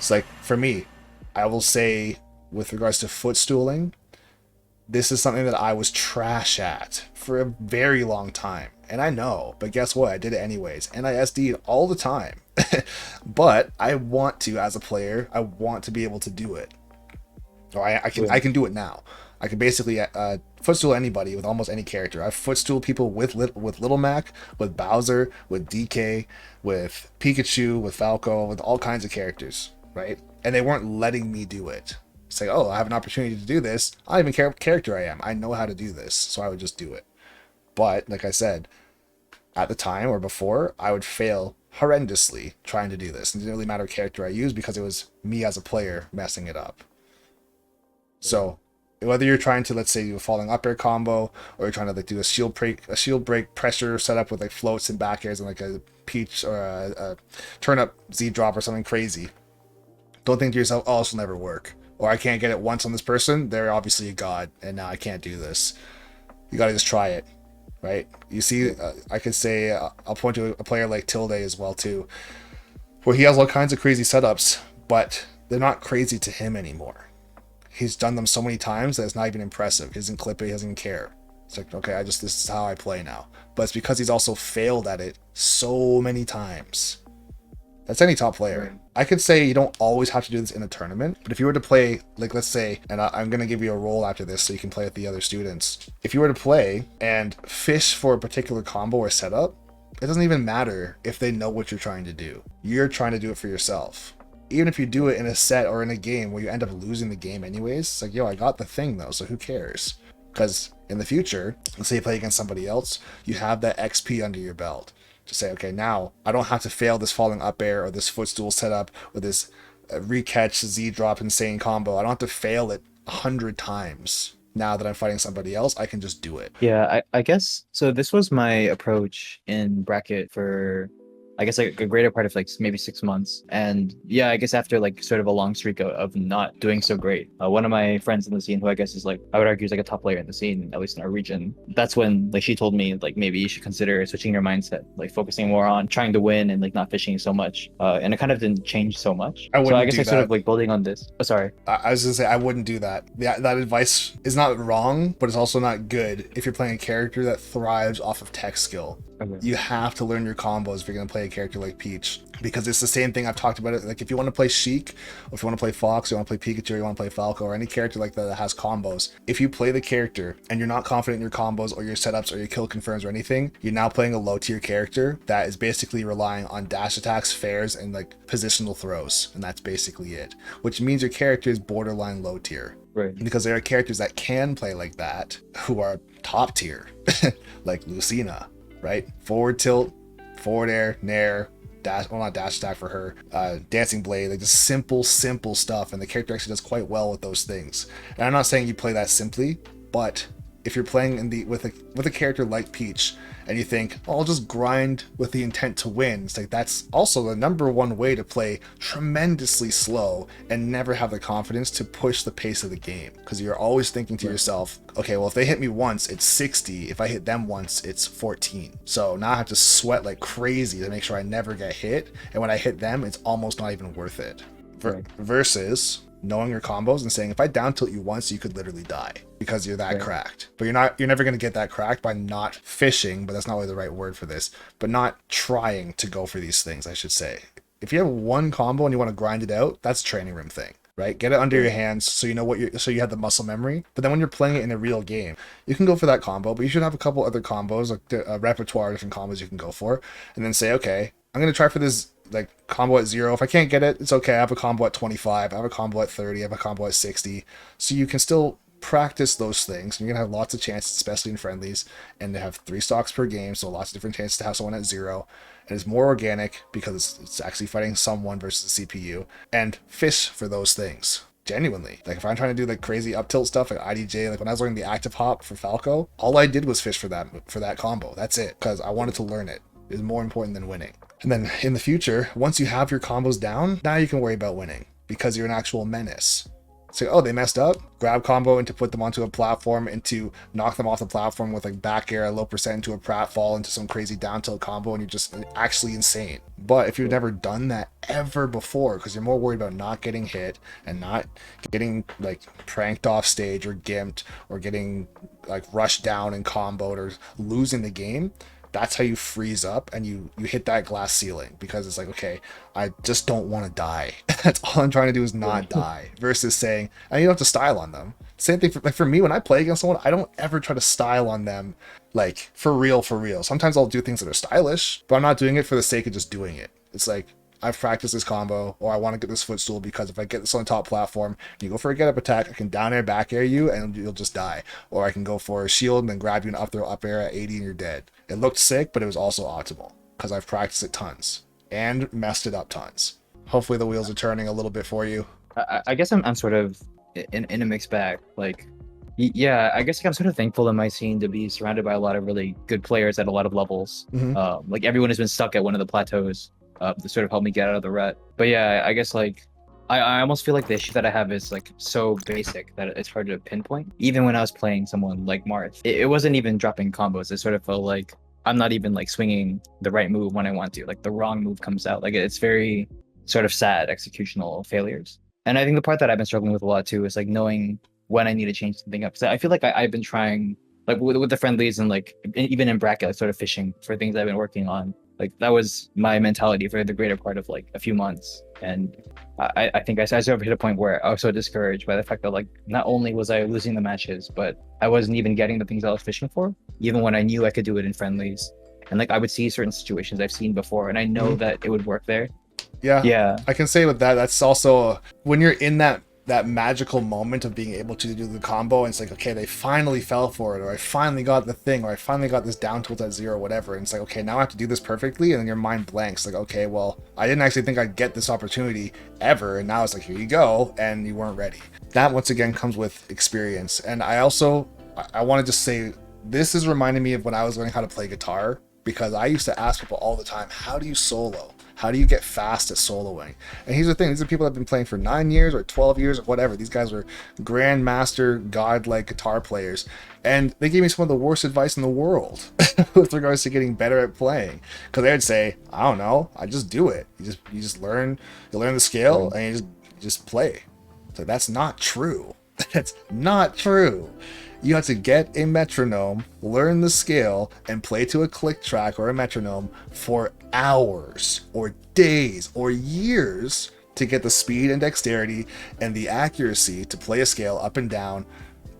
It's like, for me, I will say, with regards to footstooling, this is something that I was trash at for a very long time. And I know, but guess what? I did it anyways. And I SD'd all the time. But I want to, as a player, I want to be able to do it. Or I can do it now. I can basically footstool anybody with almost any character. I've footstooled people with Little Mac, with Bowser, with DK, with Pikachu, with Falco, with all kinds of characters, right? And they weren't letting me do it. Say, oh, I have an opportunity to do this. I don't even care what character I am. I know how to do this, so I would just do it. But like I said, at the time or before, I would fail horrendously trying to do this. It didn't really matter what character I used because it was me as a player messing it up. So whether you're trying to, let's say, do a falling up air combo, or you're trying to like do a shield break pressure setup with like floats and back airs and like a peach or a turn up Z drop or something crazy, don't think to yourself, oh, this will never work, or I can't get it once on this person. They're obviously a god, and now I can't do this. You gotta just try it, right? You see, I could say I'll point to a player like Tilde as well too, where he has all kinds of crazy setups, but they're not crazy to him anymore. He's done them so many times that it's not even impressive. He doesn't clip it, he doesn't care. It's like, okay, this is how I play now. But it's because he's also failed at it so many times. That's any top player. I could say you don't always have to do this in a tournament, but if you were to play, like, let's say, and I'm going to give you a role after this so you can play with the other students. If you were to play and fish for a particular combo or setup, it doesn't even matter if they know what you're trying to do. You're trying to do it for yourself. Even if you do it in a set or in a game where you end up losing the game anyways, it's like, yo, I got the thing though, so who cares? Because in the future, let's say you play against somebody else, you have that XP under your belt to say, okay, now I don't have to fail this falling up air or this footstool setup or this recatch Z drop insane combo. I don't have to fail it 100 times. Now that I'm fighting somebody else, I can just do it. Yeah, I guess so. This was my approach in bracket for, I guess, like a greater part of like maybe 6 months. And yeah, I guess after like sort of a long streak of not doing so great, one of my friends in the scene, who I guess is like, I would argue is like a top player in the scene, at least in our region, that's when like she told me like maybe you should consider switching your mindset, like focusing more on trying to win and like not fishing so much. And it kind of didn't change so much. I So I wouldn't guess do I sort that. of like building on this. Oh, sorry. I was gonna say I wouldn't do that. That advice is not wrong, but it's also not good if you're playing a character that thrives off of tech skill. Okay. You have to learn your combos if you're gonna play a character like Peach, because it's the same thing I've talked about it. Like if you want to play Sheik, or if you want to play Fox, or you want to play Pikachu, or you want to play Falco, or any character like that that has combos. If you play the character and you're not confident in your combos or your setups or your kill confirms or anything, you're now playing a low tier character that is basically relying on dash attacks, fairs, and like positional throws, and that's basically it. Which means your character is borderline low tier. Right. Because there are characters that can play like that who are top tier, like Lucina, right? Forward tilt, forward air, nair, dash, well, not dash attack for her, dancing blade, like just simple stuff, and the character actually does quite well with those things. And I'm not saying you play that simply, but if you're playing with a character like Peach and you think, oh, I'll just grind with the intent to win, it's like that's also the number one way to play tremendously slow and never have the confidence to push the pace of the game, because you're always thinking to yourself, okay, well, if they hit me once it's 60, if I hit them once it's 14, so now I have to sweat like crazy to make sure I never get hit, and when I hit them it's almost not even worth it. Versus knowing your combos and saying, if I down tilt you once, you could literally die because you're that cracked. But you're never going to get that cracked by not fishing, but that's not really the right word for this, but not trying to go for these things, I should say. If you have one combo and you want to grind it out, that's a training room thing, right? Get it under your hands so you know so you have the muscle memory. But then when you're playing it in a real game, you can go for that combo, but you should have a couple other combos, like a repertoire of different combos you can go for, and then say, okay, I'm going to try for this like combo at 0. If I can't get it, it's okay. I have a combo at 25. I have a combo at 30. I have a combo at 60. So you can still practice those things. And you're going to have lots of chances, especially in friendlies. And they have 3 stocks per game. So lots of different chances to have someone at 0. And it's more organic because it's actually fighting someone versus the CPU. And fish for those things. Genuinely. Like if I'm trying to do like crazy up tilt stuff like IDJ, like when I was learning the active hop for Falco, all I did was fish for that combo. That's it. Because I wanted to learn it. It's more important than winning. And then in the future, once you have your combos down, now you can worry about winning because you're an actual menace. So, oh, they messed up. Grab combo and to put them onto a platform and to knock them off the platform with like back air, low percent into a pratfall into some crazy down tilt combo, and you're just actually insane. But if you've never done that ever before, because you're more worried about not getting hit and not getting like pranked off stage or gimped or getting like rushed down and comboed or losing the game, that's how you freeze up and you hit that glass ceiling, because it's like, okay, I just don't want to die. That's all I'm trying to do is not die, versus saying, and you don't have to style on them. Same thing for me, when I play against someone, I don't ever try to style on them like for real. Sometimes I'll do things that are stylish, but I'm not doing it for the sake of just doing it. It's like, I've practiced this combo, or I want to get this footstool because if I get this on the top platform, and you go for a get up attack, I can down air, back air you, and you'll just die. Or I can go for a shield and then grab you and up throw up air at 80 and you're dead. It looked sick, but it was also optimal because I've practiced it tons and messed it up tons. Hopefully the wheels are turning a little bit for you. I guess I'm sort of in a mixed bag. Like, yeah, I guess I'm sort of thankful in my scene to be surrounded by a lot of really good players at a lot of levels. Like everyone has been stuck at one of the plateaus to sort of help me get out of the rut. But yeah, I guess like I almost feel like the issue that I have is like so basic that it's hard to pinpoint. Even when I was playing someone like Marth, it wasn't even dropping combos. It sort of felt like I'm not even like swinging the right move when I want to. Like the wrong move comes out. Like it's very sort of sad executional failures. And I think the part that I've been struggling with a lot too is like knowing when I need to change something up. Because I feel like I've been trying like with the friendlies and like even in bracket, like sort of fishing for things I've been working on. Like that was my mentality for the greater part of like a few months. And I think I sort of hit a point where I was so discouraged by the fact that like not only was I losing the matches, but I wasn't even getting the things I was fishing for, even when I knew I could do it in friendlies. And like I would see certain situations I've seen before, and I know that it would work there. Yeah. I can say with that, that's also when you're in that magical moment of being able to do the combo, and it's like, okay, they finally fell for it, or I finally got the thing, or I finally got this down tilt at 0, or whatever, and it's like, okay, now I have to do this perfectly, and then your mind blanks, like, okay, well, I didn't actually think I'd get this opportunity ever, and now it's like, here you go, and you weren't ready. That once again comes with experience. And I want to just say, this is reminding me of when I was learning how to play guitar, because I used to ask people all the time, how do you solo? How do you get fast at soloing? And here's the thing, these are people that have been playing for 9 years or 12 years or whatever. These guys were grandmaster, godlike guitar players. And they gave me some of the worst advice in the world with regards to getting better at playing. Because they would say, I don't know, I just do it. You just learn the scale and you just play. So that's not true. That's not true. You have to get a metronome, learn the scale, and play to a click track or a metronome for hours or days or years to get the speed and dexterity and the accuracy to play a scale up and down,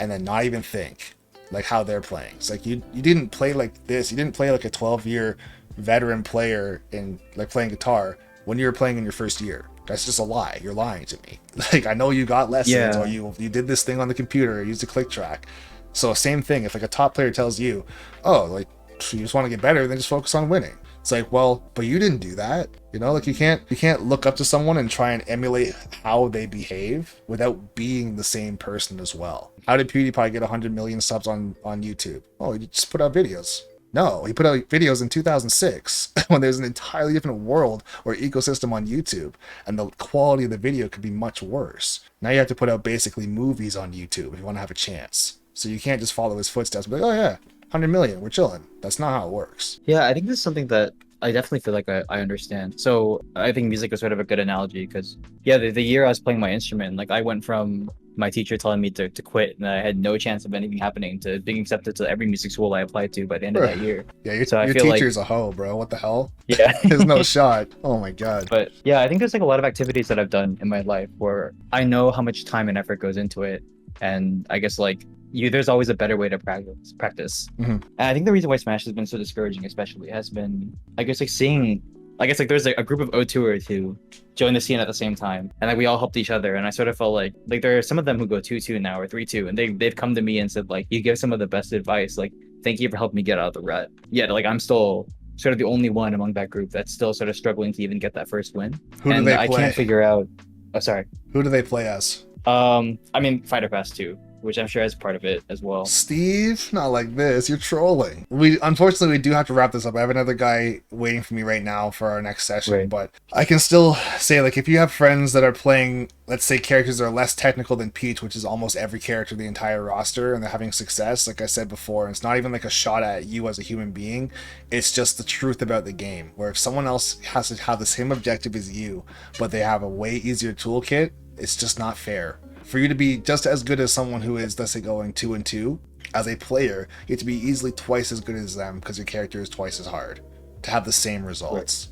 and then not even think like how they're playing. It's like you didn't play like this. You didn't play like a 12-year veteran player in like playing guitar when you were playing in your first year. That's just a lie. You're lying to me. Like, I know you got lessons, or you did this thing on the computer, or used a click track. So same thing, if like a top player tells you, oh, like you just want to get better, then just focus on winning. It's like, well, but you didn't do that. You know, like you can't look up to someone and try and emulate how they behave without being the same person as well. How did PewDiePie get 100 million subs on YouTube? Oh, he just put out videos. No, he put out videos in 2006 when there's an entirely different world or ecosystem on YouTube, and the quality of the video could be much worse. Now you have to put out basically movies on YouTube if you want to have a chance. So you can't just follow his footsteps and be like, oh yeah, 100 million, we're chilling. That's not how it works. Yeah, I think this is something that I definitely feel like I understand. So I think music is sort of a good analogy because, yeah, the year I was playing my instrument, like I went from my teacher telling me to quit and I had no chance of anything happening to being accepted to every music school I applied to by the end of that year. Yeah, your teacher's a hoe, bro. What the hell? Yeah. There's no shot. Oh my God. But yeah, I think there's like a lot of activities that I've done in my life where I know how much time and effort goes into it. And I guess like there's always a better way to practice. And I think the reason why Smash has been so discouraging especially has been, I guess, like seeing, I guess like there's like a group of O2ers who joined the scene at the same time, and like we all helped each other. And I sort of felt like there are some of them who go 2-2 now or 3-2, and they've come to me and said like, you give some of the best advice, like thank you for helping me get out of the rut. Yeah, like I'm still sort of the only one among that group that's still sort of struggling to even get that first win. Who do they play? I can't figure out. Oh, sorry. Who do they play as? I mean, Fighter Pass 2. which I'm sure is part of it as well. Steve, not like this. You're trolling. We do have to wrap this up. I have another guy waiting for me right now for our next session, Right. but I can still say, like, if you have friends that are playing, let's say, characters that are less technical than Peach, which is almost every character in the entire roster, and they're having success, like I said before, and it's not even like a shot at you as a human being. It's just the truth about the game. Where if someone else has to have the same objective as you, but they have a way easier toolkit, it's just not fair. For you to be just as good as someone who is, let's say, going 2-2, as a player, you have to be easily twice as good as them because your character is twice as hard to have the same Right. results.